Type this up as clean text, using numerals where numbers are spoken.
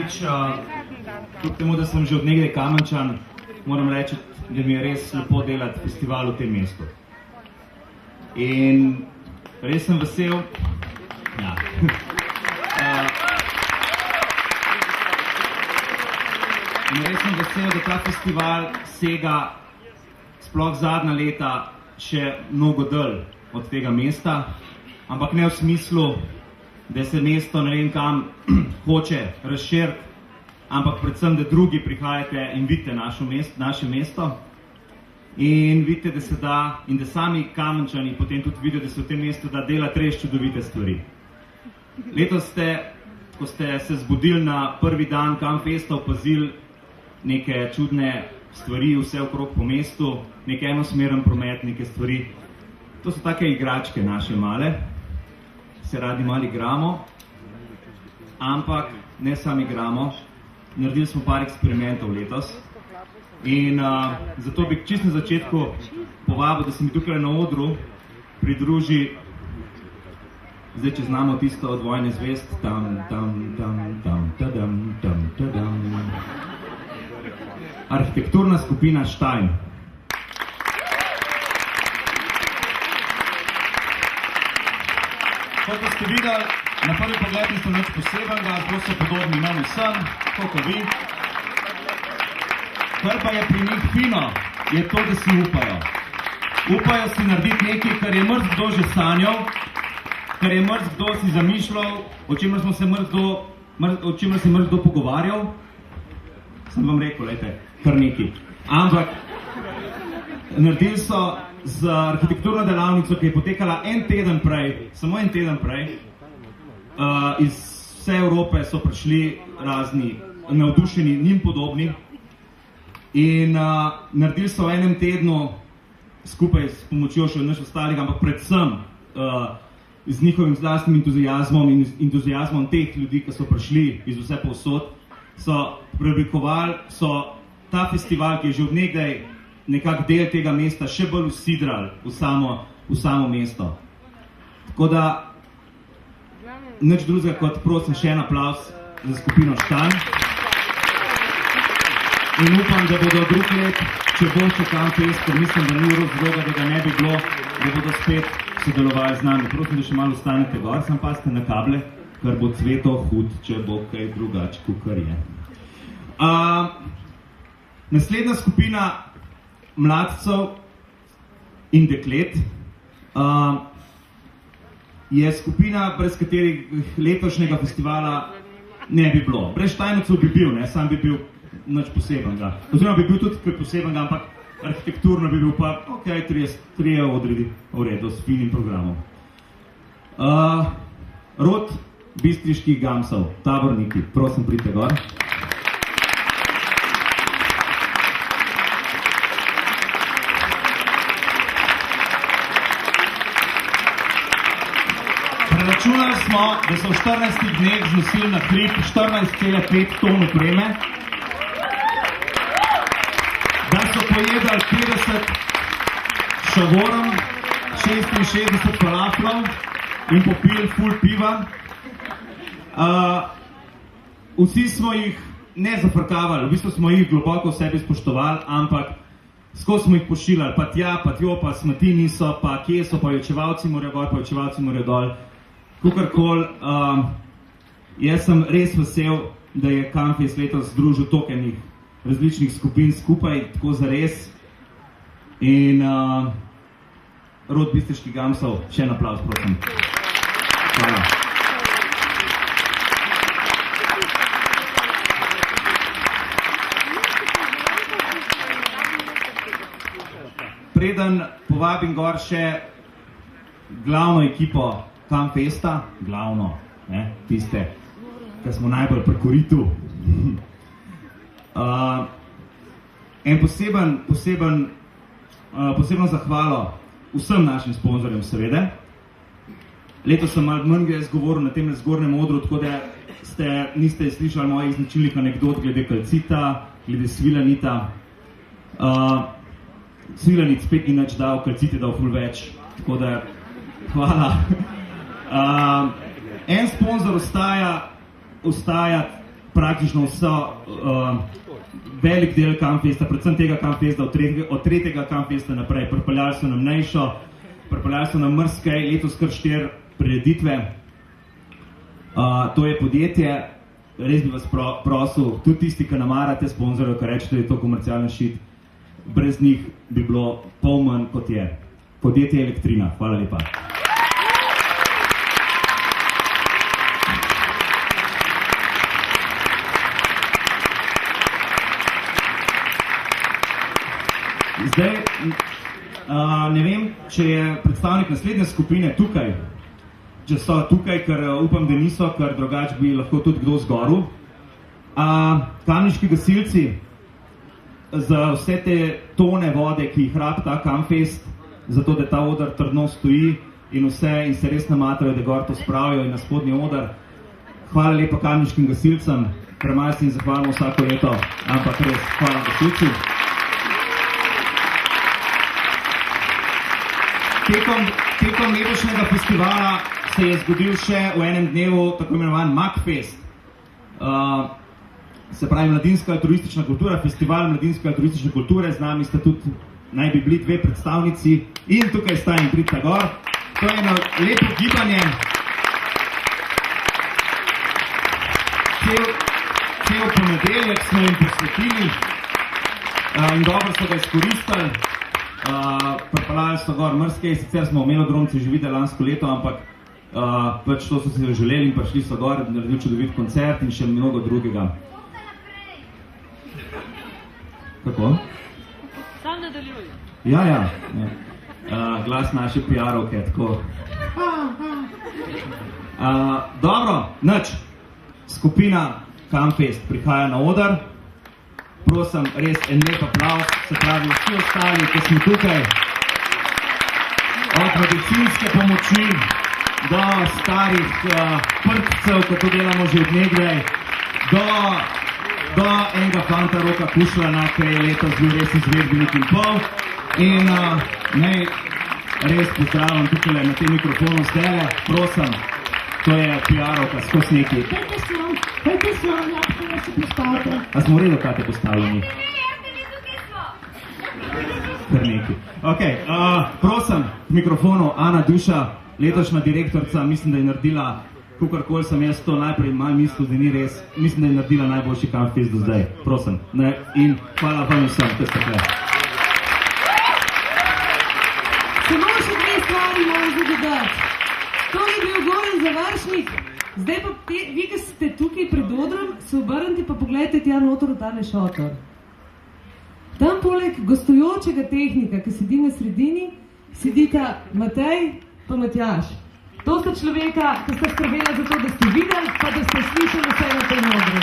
Prvič, kljub temu, da sem že od nekdaj Kamenčan, moram reči, da mi je res lepo delati festival v tem mestu. In res sem vesel, da ta festival sega sploh zadnja leta še mnogo dalj od tega mesta, ampak ne v smislu, da se mesto ne vem kam hoče razširiti, ampak predvsem, da drugi prihajate in vidite naše mesto in vidite, da se da in da sami Kamenčani potem tudi vidijo, da se v tem mestu da delati res čudovite stvari. Letos ste, ko ste se zbudili na prvi dan Kamfesta, opazili neke čudne stvari vse okrog po mestu, nek enosmeren promet, neke stvari. To so take igračke naše male, se radi malo igramo, ampak ne sami igramo. Naredili smo par eksperimentov letos in zato bi čisto na začetku povabil, da se mi tukaj na odru pridruži, zdaj če znamo tisto od Vojne zvezd, arhitekturna skupina Stein. Kot ste videli, na prvi pogled niso nič posebenega, zelo so podobni meni vsem, kot vi. Kar pa je pri njih fino, je to, da si upajo. Upajo si narediti nekaj, kar je mrzkdo že sanjal, kar je mrzkdo si zamišljal, o čemer se mrzkdo pogovarjal. Sem vam rekel, lejte, kar nekaj. Ampak naredili so z arhitekturno delavnico, ki je potekala en teden prej, samo en teden prej, iz vse Evrope so prišli razni navdušeni, njim podobni in naredili so v enem tednu skupaj s pomočjo še od ostalih, ampak predvsem z njihovim vlastnim entuziazmom in entuziazmom teh ljudi, ki so prišli iz vse povsod, so preoblikovali, so ta festival, ki je že od nekdaj nekak del tega mesta, še bolj usidrali v samo mesto. Tako da, nič drugega kot prosim še en aplavz za skupino Stein. In upam, da bodo drugi let, če bo še Kamfest, ker mislim, da ni razloga, da ga ne bi bilo, da bodo spet sodelovali z nami. Prosim, da še malo ostanete gor, sam pazite na kable, ker bo cveto hud, če bo kaj drugače, kakor je. Naslednja skupina mladcev in deklet je skupina, brez katerih letošnjega festivala ne bi bilo. Brez Steinovcev bi bil, sam bi bil nič posebenega. Oziroma bi bil tudi kaj posebenega, ampak arhitekturno bi bil pa, ok, 3 odredi v redu s finim programom. Rod bistriških gamsov, taborniki, prosim, pridite gor. Preračunali smo, da so v 14 dneh znosili na hrib 14,5 ton opreme, da so pojedali 50 šavorov, 66 falaflov in popili ful piva. Vsi smo jih ne zafrkavali, v bistvu smo jih globoko v sebi spoštovali, ampak skozi smo jih pošiljali, pa tja, pa tjo, pa smeti niso, pa kje so, pa očevalci morajo gor, pa očevalci morajo dol. Kakorkoli, jaz sem res vesel, da je Kamfest letos združil toliko enih različnih skupin skupaj, tako zares. In Rod bistriških gamsov, še en aplavz, prosim. Hvala. Preden povabim gor še glavno ekipo Kamfesta, glavno, tiste, ki smo najbolj pri koritu. En posebno zahvalo vsem našim sponzorjem, seveda. Letos sem malo manj govoril na tem zgornjem odru, tako da niste slišali mojih značilnih anekdot glede kalcita, glede svilanita. Svilanit spet ni nič dal, kalcit je dal ful več, tako da hvala. En sponzor ostaja praktično velik del Campfesta, predvsem tega Campfesta, od tretjega Campfesta naprej. Pripeljali so nam Nejšo, pripeljali so nam Mrskej, letos kar 4 prireditve. To je podjetje, res bi vas prosil, tudi tisti, ki namarate sponzorjev, ki rečete, da je to komercialni šit, brez njih bi bilo pol manj kot je. Podjetje Elektrina. Hvala lepa. Zdaj, ne vem, če je predstavnik naslednje skupine tukaj, če so tukaj, ker upam, da niso, ker drugače bi lahko tudi kdo zgoril. Kamniški gasilci, za vse te tone vode, ki jih rabi ta Campfest, zato da ta oder trdno stoji in vse in se res namatrajo, da gor to spravijo in na spodnji oder. Hvala lepa kamniškim gasilcem, premalo se jim zahvalimo vsako leto, ampak res, hvala gasilci. Tekom letošnjega festivala se je zgodil še v enem dnevu tako imenovan MAKFest. Se pravi Mladinska altruistična kultura, festival Mladinske altruistične kulture, z nami sta tudi, naj bi bili 2 predstavnici in tukaj sta in pridite gor. To je eno lepo gibanje. Cel ponedeljek smo jim posvetili in dobro so ga izkoristili. Pripeljali so gor Mrskej, sicer smo v Melodromci že videli lansko leto, ampak pač to so si želeli in prišli so gor, naredili čudovit koncert in še mnogo drugega. Kako? Sam nadaljuj. Ja. Glas naše PR-ovke, tako. Dobro, nič. Skupina Campfest prihaja na oder. Prosim, res en lep aplavz, se pravi vsi ostali, ki smo tukaj. Od medicinske pomoči do starih prtcev, ko to delamo že od nekdaj, do enega fanta Roka Kušlana, ki je letos bil res izvedbenik in pol. In naj res pozdravim tukaj na tem mikrofonu zdajle, prosim, to je PR-ovka skozi neki. Kaj so, lahko da se postavite? A smo v redu, kaj te postavljeni? Kar neki. Ok, prosim, k mikrofonu Ana Duša, letošnja direktorica, mislim, da je naredila, kakorkoli sem jaz to najprej malo mislil, da ni res, mislim, da je naredila najboljši Campfest do zdaj. Prosim. In hvala vam vsem, da ste tukaj. Samo še 2 stvari moram zadodati. To je bil Goran Završnik. Zdaj pa vi, ki ste tukaj pred odrom, se obrnite pa pogledajte tja noter v tale šotor. Tam poleg gostujočega tehnika, ki sedi na sredini, sedita Matej pa Matjaž. To sta človeka, ki sta skrbela za to, da ste videli, pa da ste slišali vse na tem odru.